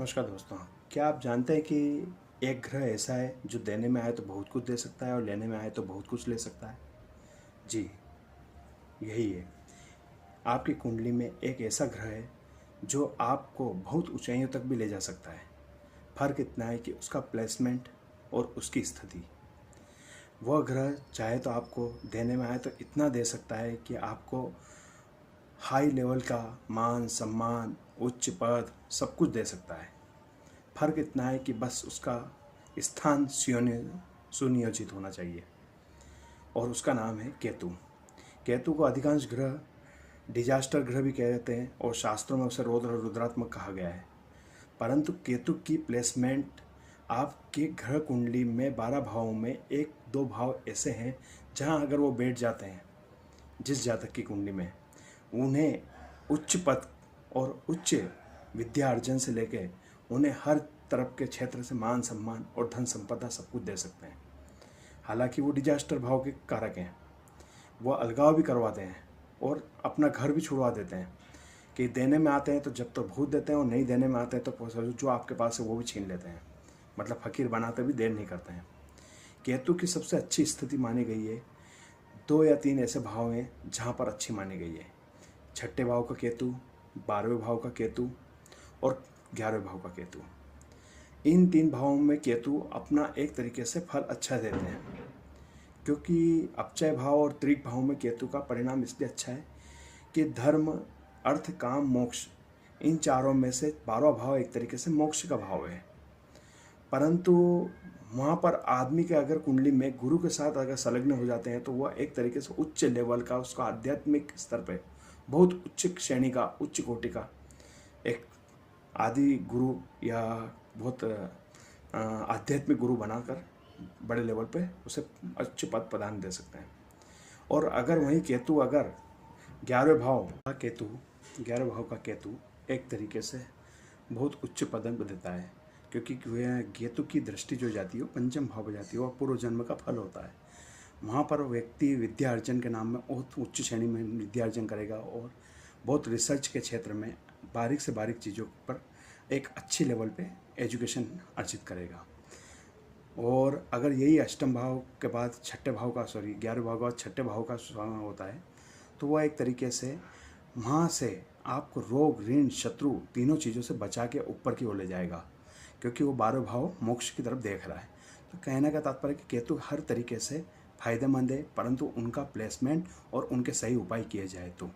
नमस्कार दोस्तों। क्या आप जानते हैं कि एक ग्रह ऐसा है जो देने में आए तो बहुत कुछ दे सकता है और लेने में आए तो बहुत कुछ ले सकता है। जी, यही है। आपकी कुंडली में एक ऐसा ग्रह है जो आपको बहुत ऊंचाइयों तक भी ले जा सकता है। फर्क इतना है कि उसका प्लेसमेंट और उसकी स्थिति। वह ग्रह चाहे तो आपको देने में आए तो इतना दे सकता है कि आपको हाई लेवल का मान सम्मान, उच्च पद सब कुछ दे सकता है। फर्क इतना है कि बस उसका स्थान सुनियोजित होना चाहिए और उसका नाम है केतु। केतु को अधिकांश ग्रह डिजास्टर ग्रह भी कहते हैं और शास्त्रों में उसे रौद्र और रुद्रात्मक कहा गया है। परंतु केतु की प्लेसमेंट आपके ग्रह कुंडली में 12 भावों में एक दो भाव ऐसे हैं जहां अगर वो बैठ जाते हैं जिस जातक की कुंडली में, उन्हें उच्च पद और उच्च विद्या अर्जन से लेके उन्हें हर तरफ के क्षेत्र से मान सम्मान और धन संपदा सब कुछ दे सकते हैं। हालांकि वो डिजास्टर भाव के कारक हैं, वो अलगाव भी करवाते हैं और अपना घर भी छुड़वा देते हैं कि देने में आते हैं तो जब तो बहुत देते हैं और नहीं देने में आते हैं तो जो आपके पास है वो भी छीन लेते हैं। मतलब फकीर बनाते भी देर नहीं करते हैं। केतु की सबसे अच्छी स्थिति मानी गई है, 2 या 3 ऐसे भाव हैं जहाँ पर अच्छी मानी गई है। छठे भाव का केतु, 12वें भाव का केतु और 11वें भाव का केतु। इन 3 भावों में केतु अपना एक तरीके से फल अच्छा देते हैं, क्योंकि अपचय भाव और त्रिक भाव में केतु का परिणाम इसलिए अच्छा है कि धर्म, अर्थ, काम, मोक्ष, इन चारों में से 12वां भाव एक तरीके से मोक्ष का भाव है। परंतु वहाँ पर आदमी के अगर कुंडली में गुरु के साथ अगर संलग्न हो जाते हैं तो वह एक तरीके से उच्च लेवल का, उसका आध्यात्मिक स्तर पे बहुत उच्च श्रेणी का, उच्च कोटि का एक आदि गुरु या बहुत आध्यात्मिक गुरु बनाकर बड़े लेवल पे उसे अच्छे पद प्रदान दे सकते हैं। और अगर वहीं केतु अगर 11वें भाव का केतु एक तरीके से बहुत उच्च पदन को देता है, क्योंकि केतु की दृष्टि जो जाती है वो पंचम भाव में जाती है और पूर्व जन्म का फल होता है। वहाँ पर व्यक्ति विद्या अर्जन के नाम में बहुत उच्च श्रेणी में विद्या अर्जन करेगा और बहुत रिसर्च के क्षेत्र में बारीक से बारीक चीज़ों पर एक अच्छी लेवल पे एजुकेशन अर्जित करेगा। और अगर यही अष्टम भाव के बाद छठे भाव का 11वें भाव के बाद छठे भाव का होता है तो वह एक तरीके से वहाँ से आपको रोग, ऋण, शत्रु तीनों चीज़ों से बचा के ऊपर की ओर ले जाएगा, क्योंकि वो 12 भाव मोक्ष की तरफ देख रहा है। तो कहने का तात्पर्य कि केतु हर तरीके से फायदेमंद है, परंतु उनका प्लेसमेंट और उनके सही उपाय किए जाए तो